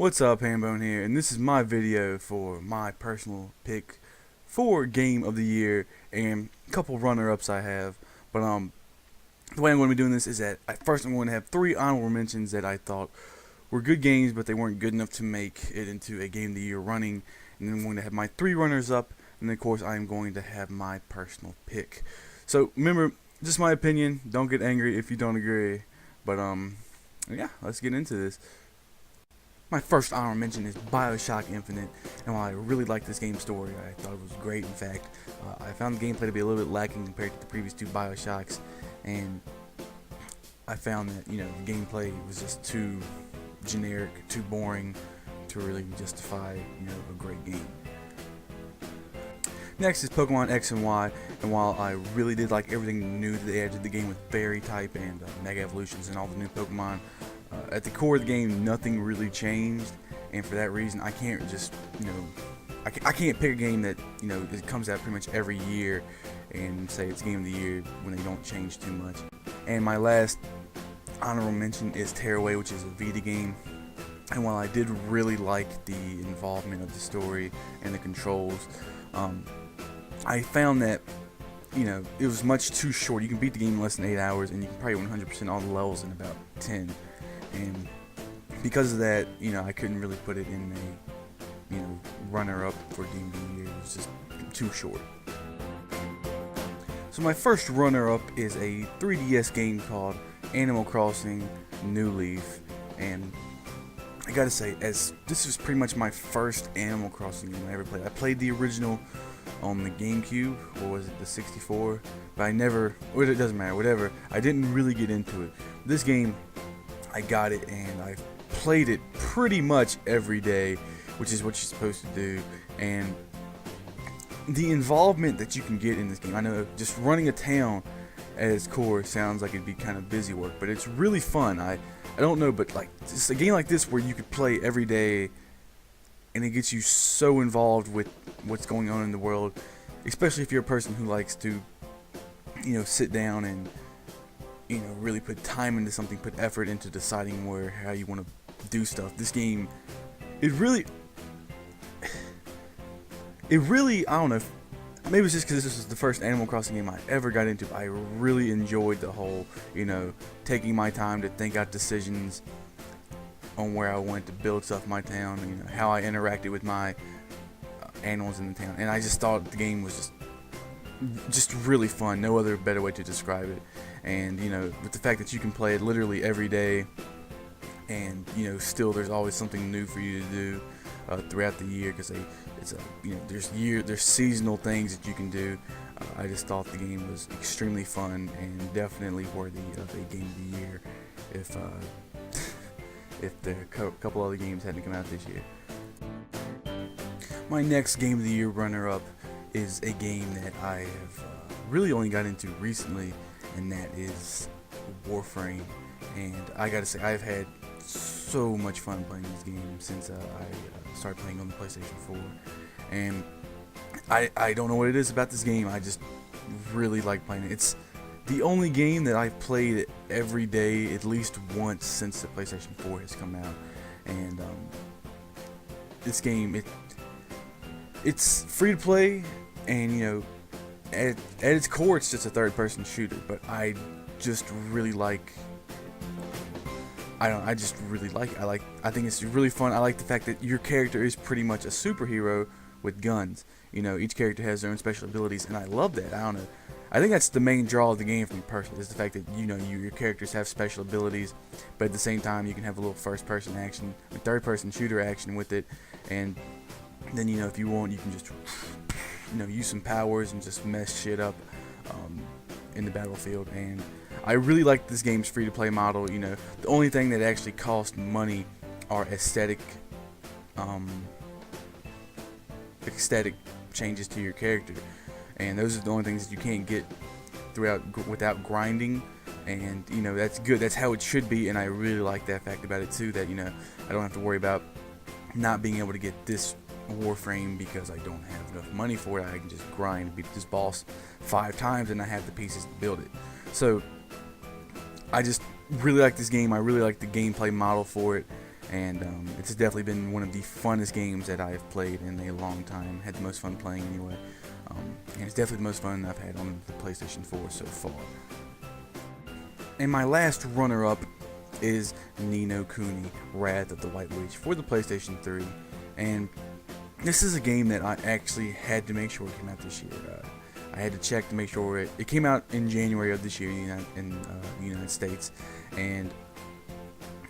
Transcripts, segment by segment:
What's up, Hambone here, and this is my video for my personal pick for Game of the Year and a couple runner-ups I have. But the way I'm going to be doing this is that first I'm going to have 3 honorable mentions that I thought were good games, but they weren't good enough to make it into a Game of the Year running. And then I'm going to have my 3 runners-up, and then of course I am going to have my personal pick. So remember, just my opinion. Don't get angry if you don't agree. But yeah, let's get into this. My first honorable mention is BioShock Infinite, and while I really like this game's story, I thought it was great. In fact, I found the gameplay to be a little bit lacking compared to the previous 2 BioShocks, and I found that, the gameplay was just too generic, too boring to really justify, a great game. Next is Pokemon X and Y, and while I really did like everything new that they added to the game with Fairy type and Mega Evolutions and all the new Pokemon, at the core of the game, nothing really changed, and for that reason, I can't just, I can't pick a game that, it comes out pretty much every year and say it's Game of the Year when they don't change too much. And my last honorable mention is Tearaway, which is a Vita game, and while I did really like the involvement of the story and the controls, I found that, it was much too short. You can beat the game in less than 8 hours, and you can probably 100% all the levels in about 10. And because of that, I couldn't really put it in a, runner-up for Game of the Year. It was just too short. So my first runner-up is a 3DS game called Animal Crossing New Leaf, and I gotta say, as this was pretty much my first Animal Crossing game I ever played. I played the original on the GameCube, or was it the 64? But I never, it doesn't matter, whatever. I didn't really get into it. This game, I got it and I played it pretty much every day, which is what you're supposed to do. And the involvement that you can get in this game, I know just running a town at its core sounds like it'd be kind of busy work, but it's really fun. I don't know, but like just a game like this where you could play every day and it gets you so involved with what's going on in the world, especially if you're a person who likes to, sit down and really put time into something, put effort into deciding how you want to do stuff. This game, it really, I don't know, maybe it's just because this was the first Animal Crossing game I ever got into. I really enjoyed the whole, taking my time to think out decisions on where I wanted to build stuff in my town, how I interacted with my animals in the town, and I just thought the game was just really fun. No other better way to describe it. And with the fact that you can play it literally every day, and still there's always something new for you to do throughout the year, because there's seasonal things that you can do. I just thought the game was extremely fun and definitely worthy of a Game of the Year if the couple other games hadn't come out this year. My next Game of the Year runner-up is a game that I have really only got into recently, and that is Warframe. And I gotta say, I've had so much fun playing this game since I started playing on the PlayStation 4. And I don't know what it is about this game, I just really like playing it. It's the only game that I've played every day at least once since the PlayStation 4 has come out. And this game, it's free to play, and at its core it's just a third-person shooter, but I just really like, I just really like it. I think it's really fun. I like the fact that your character is pretty much a superhero with guns. Each character has their own special abilities, and I love that. I don't know, I think that's the main draw of the game for me personally, is the fact that your characters have special abilities, but at the same time you can have a little first-person action, third-person shooter action with it, and then if you want, you can just use some powers and just mess shit up in the battlefield. And I really like this game's free-to-play model. The only thing that actually costs money are aesthetic changes to your character, and those are the only things that you can't get without grinding. And that's good. That's how it should be, and I really like that fact about it too, that I don't have to worry about not being able to get this Warframe because I don't have enough money for it. I can just grind and beat this boss 5 times and I have the pieces to build it. So I just really like this game. I really like the gameplay model for it, and it's definitely been one of the funnest games that I've played in a long time. Had the most fun playing anyway, and it's definitely the most fun I've had on the PlayStation 4 so far. And my last runner-up is Ni no Kuni: Wrath of the White Witch for the PlayStation 3, and this is a game that I actually had to make sure it came out this year. I had to check to make sure it came out in January of this year in the United States, and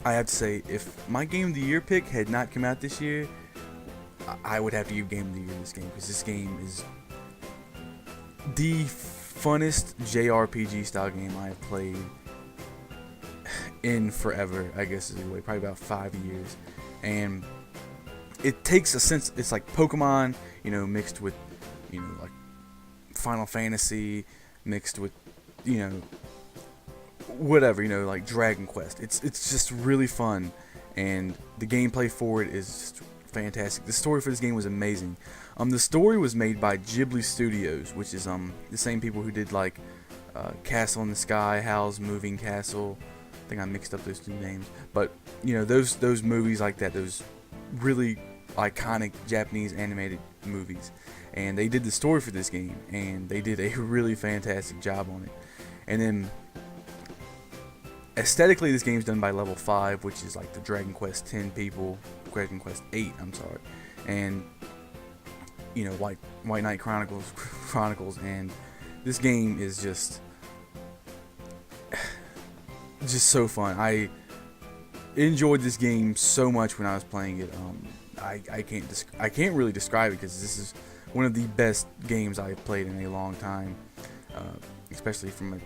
I have to say, if my Game of the Year pick had not come out this year, I would have to give Game of the Year this game, because this game is the funnest JRPG style game I have played in forever, I guess is a way, probably about 5 years. And it takes a sense, it's like Pokemon, mixed with, like Final Fantasy, mixed with, whatever, like Dragon Quest. It's just really fun, and the gameplay for it is just fantastic. The story for this game was amazing. The story was made by Ghibli Studios, which is the same people who did like Castle in the Sky, Howl's Moving Castle. I think I mixed up those two names, but those movies like that, those really iconic Japanese animated movies, and they did the story for this game, and they did a really fantastic job on it. And then aesthetically, this game's done by Level 5, which is like the Dragon Quest 10 people, Dragon Quest 8, I'm sorry, and like White Knight Chronicles, and this game is just so fun. I enjoyed this game so much when I was playing it. I can't really describe it, because this is one of the best games I've played in a long time, especially from a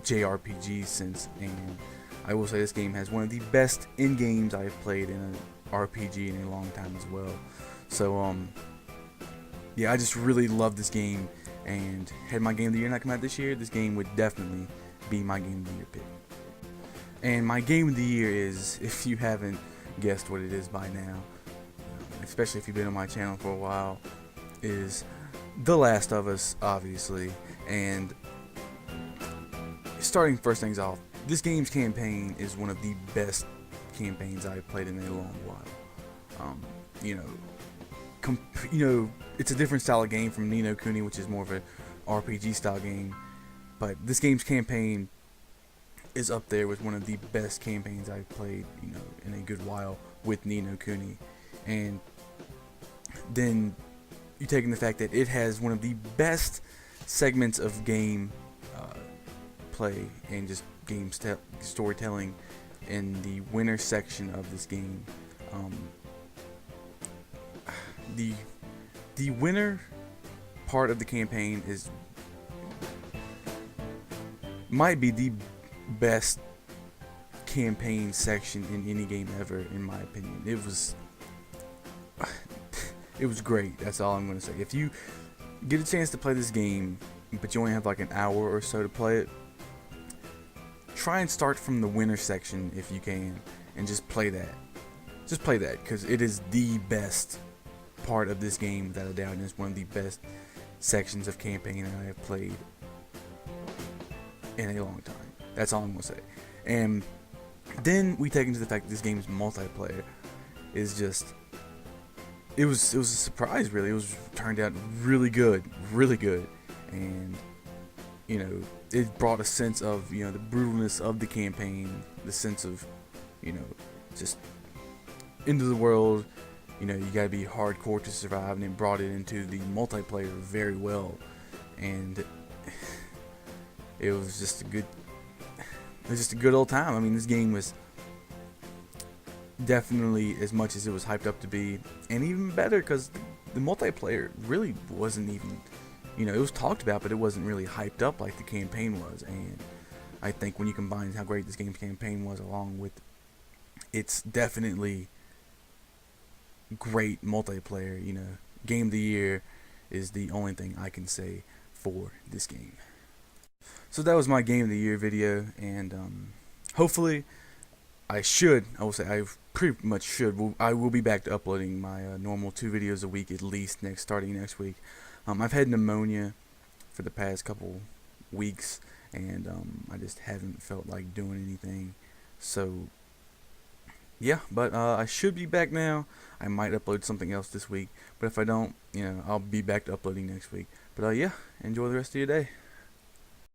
JRPG sense. And I will say this game has one of the best end games I've played in an RPG in a long time as well. So yeah, I just really love this game, and had my Game of the Year not come out this year, this game would definitely be my Game of the Year pick. And my Game of the Year is, if you haven't guessed what it is by now, especially if you've been on my channel for a while, is The Last of Us, obviously. And starting first things off, this game's campaign is one of the best campaigns I've played in a long while. It's a different style of game from Ni no Kuni, which is more of an RPG style game, but this game's campaign is up there with one of the best campaigns I've played, in a good while, with Ni no Kuni. And then you take in the fact that it has one of the best segments of game play and just game storytelling in the winter section of this game. The winter part of the campaign might be the best campaign section in any game ever, in my opinion. It was great. That's all I'm going to say. If you get a chance to play this game, but you only have like an hour or so to play it, try and start from the winter section if you can, and just play that. Just play that, because it is the best part of this game, without a doubt, and it's one of the best sections of campaign that I have played in a long time. That's all I'm gonna say. And then we take into the fact that this game's multiplayer is just, it was a surprise, really. It was turned out really good, and it brought a sense of the brutalness of the campaign, the sense of just into the world. You gotta be hardcore to survive, and it brought it into the multiplayer very well, and it was just a good old time. I mean, this game was definitely as much as it was hyped up to be, and even better, because the multiplayer really wasn't even, it was talked about, but it wasn't really hyped up like the campaign was. And I think when you combine how great this game's campaign was along with it's definitely great multiplayer, Game of the Year is the only thing I can say for this game. So that was my Game of the Year video, and hopefully I will say I pretty much should. I will be back to uploading my normal 2 videos a week at least starting next week. I've had pneumonia for the past couple weeks, and I just haven't felt like doing anything. So yeah, but I should be back now. I might upload something else this week, but if I don't, I'll be back to uploading next week. But yeah, enjoy the rest of your day.